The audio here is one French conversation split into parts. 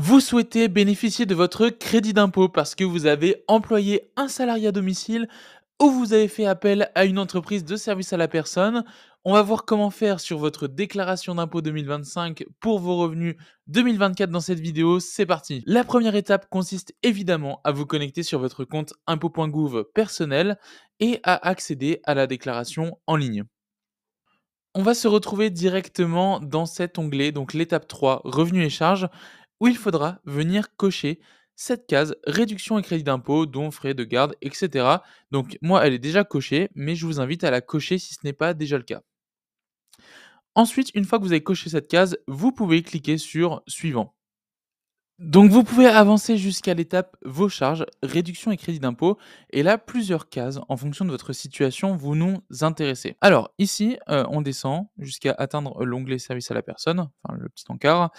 Vous souhaitez bénéficier de votre crédit d'impôt parce que vous avez employé un salarié à domicile ou vous avez fait appel à une entreprise de service à la personne. On va voir comment faire sur votre déclaration d'impôt 2025 pour vos revenus 2024 dans cette vidéo. C'est parti. La première étape consiste évidemment à vous connecter sur votre compte impôt.gouv personnel et à accéder à la déclaration en ligne. On va se retrouver directement dans cet onglet, donc l'étape 3, revenus et charges, où il faudra venir cocher cette case réduction et crédit d'impôt, dont frais de garde, etc. Donc moi, elle est déjà cochée, mais je vous invite à la cocher si ce n'est pas déjà le cas. Ensuite, une fois que vous avez coché cette case, vous pouvez cliquer sur suivant. Donc vous pouvez avancer jusqu'à l'étape vos charges, réduction et crédit d'impôt, et là plusieurs cases en fonction de votre situation vous nous intéressez. Alors ici, on descend jusqu'à atteindre l'onglet service à la personne, enfin le petit encart.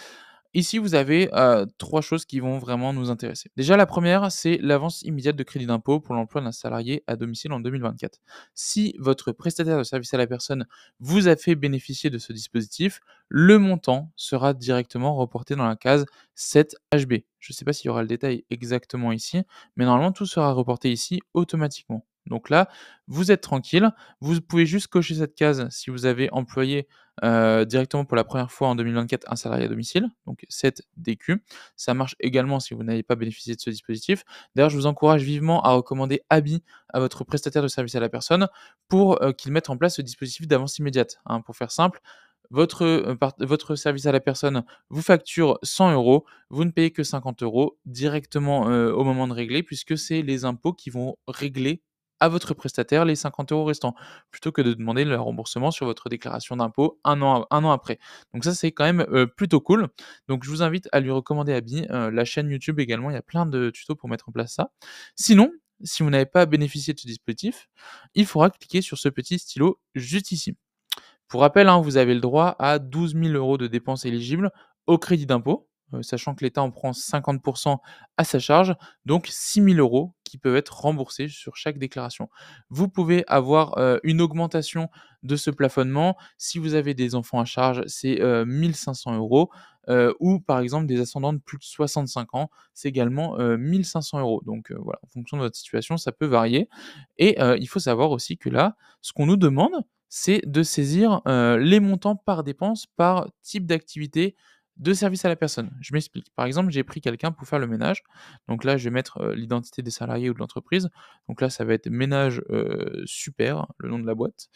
Ici, vous avez, 3 choses qui vont vraiment nous intéresser. Déjà, la première, c'est l'avance immédiate de crédit d'impôt pour l'emploi d'un salarié à domicile en 2024. Si votre prestataire de service à la personne vous a fait bénéficier de ce dispositif, le montant sera directement reporté dans la case 7 HB. Je ne sais pas s'il y aura le détail exactement ici, mais normalement tout sera reporté ici automatiquement. Donc là, vous êtes tranquille, vous pouvez juste cocher cette case si vous avez employé directement pour la première fois en 2024 un salarié à domicile, donc 7 DQ. Ça marche également si vous n'avez pas bénéficié de ce dispositif. D'ailleurs, je vous encourage vivement à recommander Abi à votre prestataire de service à la personne pour, qu'il mette en place ce dispositif d'avance immédiate, hein. Pour faire simple, votre service à la personne vous facture 100 €, vous ne payez que 50 € directement, au moment de régler puisque c'est les impôts qui vont régler à votre prestataire les 50 € restants, plutôt que de demander le remboursement sur votre déclaration d'impôt un an après. Donc ça, c'est quand même, plutôt cool. Donc je vous invite à lui recommander Abi, la chaîne YouTube également, il y a plein de tutos pour mettre en place ça. Sinon, si vous n'avez pas bénéficié de ce dispositif, il faudra cliquer sur ce petit stylo juste ici. Pour rappel, hein, vous avez le droit à 12 000 € de dépenses éligibles au crédit d'impôt, sachant que l'État en prend 50 à sa charge, donc 6 000 € qui peuvent être remboursés sur chaque déclaration. Vous pouvez avoir, une augmentation de ce plafonnement. Si vous avez des enfants à charge, c'est, 1 500 €, ou par exemple des ascendants de plus de 65 ans, c'est également, 1 500 €. Donc, voilà, en fonction de votre situation, ça peut varier et il faut savoir aussi que là, ce qu'on nous demande, c'est de saisir, les montants par dépense, par type d'activité de service à la personne. Je m'explique. Par exemple, j'ai pris quelqu'un pour faire le ménage. Donc là, je vais mettre, l'identité des salariés ou de l'entreprise. Donc là, ça va être ménage, super, le nom de la boîte.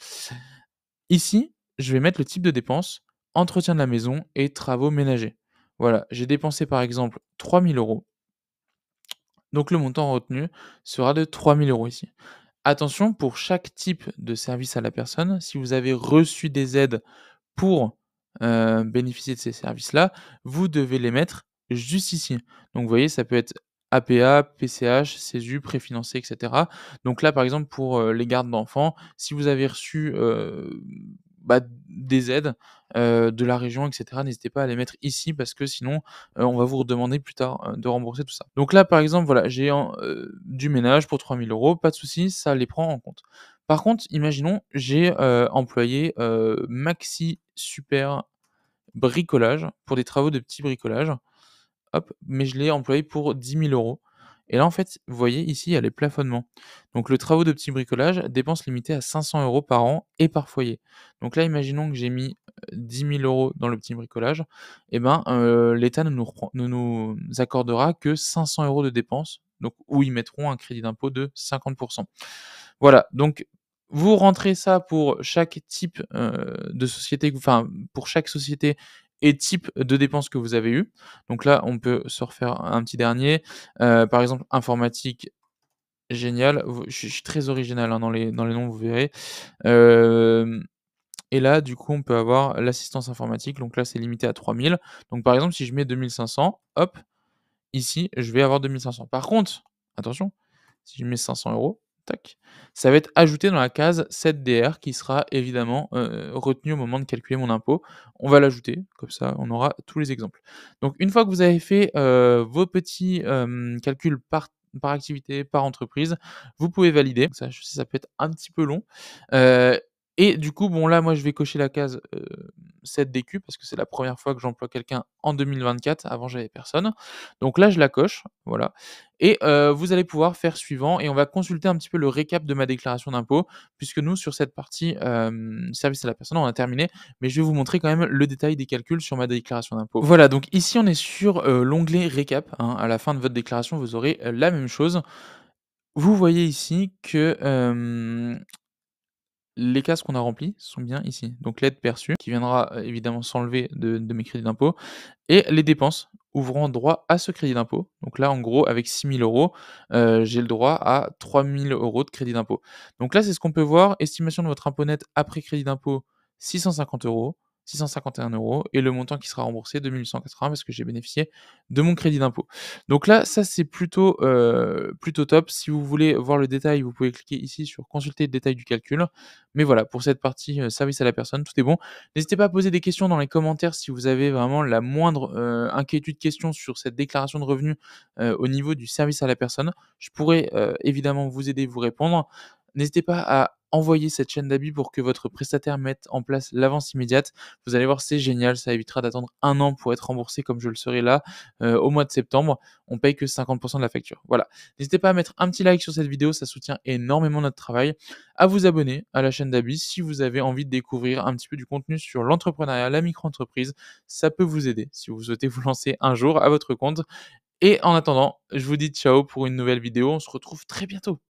Ici, je vais mettre le type de dépense, entretien de la maison et travaux ménagers. Voilà, j'ai dépensé par exemple 3 000 €, donc le montant retenu sera de 3 000 € ici. Attention, pour chaque type de service à la personne, si vous avez reçu des aides pour, bénéficier de ces services-là, vous devez les mettre juste ici. Donc vous voyez, ça peut être APA, PCH, CESU, préfinancé et cetera. Donc là, par exemple, pour, les gardes d'enfants, si vous avez reçu, bah, des aides, de la région et cetera, n'hésitez pas à les mettre ici parce que sinon, on va vous redemander plus tard, de rembourser tout ça. Donc là, par exemple, voilà, j'ai du ménage pour 3 000 €, pas de souci, ça les prend en compte. Par contre, imaginons, j'ai, employé, Maxi Super Bricolage pour des travaux de petit bricolage. Hop, mais je l'ai employé pour 10 000 € et là, en fait, vous voyez ici, il y a les plafonnements. Donc le travaux de petit bricolage, dépenses limitées à 500 € par an et par foyer. Donc là, imaginons que j'ai mis, 10 000 € dans le petit bricolage et ben, l'État ne nous accordera que 500 € de dépenses, donc où ils mettront un crédit d'impôt de 50. Voilà, donc vous rentrez ça pour chaque type, de société enfin, pour chaque société et type de dépenses que vous avez eu. Donc là, on peut se refaire un petit dernier, par exemple informatique, génial, je suis très original, hein, dans les noms, vous verrez. Hem Et là, du coup, on peut avoir l'assistance informatique, donc là, c'est limité à 3 000. Donc par exemple, si je mets 2 500, hop, ici, je vais avoir 2 500. Par contre, attention, si je mets 500 €, tac, ça va être ajouté dans la case 7DR qui sera évidemment, retenue au moment de calculer mon impôt. On va l'ajouter, comme ça on aura tous les exemples. Donc une fois que vous avez fait, vos petits, calculs par activité, par entreprise, vous pouvez valider. Ça, je sais, ça peut être un petit peu long, heu Et du coup, bon là, moi, je vais cocher la case, 7 DQ parce que c'est la première fois que j'emploie quelqu'un en 2024. Avant, j'avais personne. Donc là, je la coche, voilà et vous allez pouvoir faire suivant et on va consulter un petit peu le récap de ma déclaration d'impôt puisque nous, sur cette partie, service à la personne, on a terminé, mais je vais vous montrer quand même le détail des calculs sur ma déclaration d'impôt. Voilà, donc ici, on est sur, l'onglet récap, hein. À la fin de votre déclaration, vous aurez, la même chose. Vous voyez ici que, les cases qu'on a remplies sont bien ici. Donc l'aide perçue qui viendra, évidemment s'enlever de mes crédits d'impôt et les dépenses ouvrant droit à ce crédit d'impôt. Donc là, en gros, avec 6 000 €, j'ai le droit à 3 000 € de crédit d'impôt. Donc là, c'est ce qu'on peut voir. Estimation de votre impôt net après crédit d'impôt, 650 €, 651 € et le montant qui sera remboursé, 2 880 parce que j'ai bénéficié de mon crédit d'impôt. Donc là, ça, c'est plutôt top. Si vous voulez voir le détail, vous pouvez cliquer ici sur consulter le détail du calcul. Mais voilà, pour cette partie, service à la personne, tout est bon. N'hésitez pas à poser des questions dans les commentaires si vous avez vraiment la moindre, inquiétude, question sur cette déclaration de revenus, au niveau du service à la personne. Je pourrais, évidemment vous aider, vous répondre. N'hésitez pas à envoyer cette chaîne d'avis pour que votre prestataire mette en place l'avance immédiate. Vous allez voir, c'est génial, ça évitera d'attendre 1 an pour être remboursé comme je le serai là, au mois de septembre. On paye que 50 de la facture. Voilà. N'hésitez pas à mettre un petit like sur cette vidéo, ça soutient énormément notre travail, à vous abonner à la chaîne d'Abi si vous avez envie de découvrir un petit peu du contenu sur l'entrepreneuriat, la micro-entreprise. Ça peut vous aider si vous souhaitez vous lancer un jour à votre compte. Et en attendant, je vous dis ciao pour une nouvelle vidéo. On se retrouve très bientôt.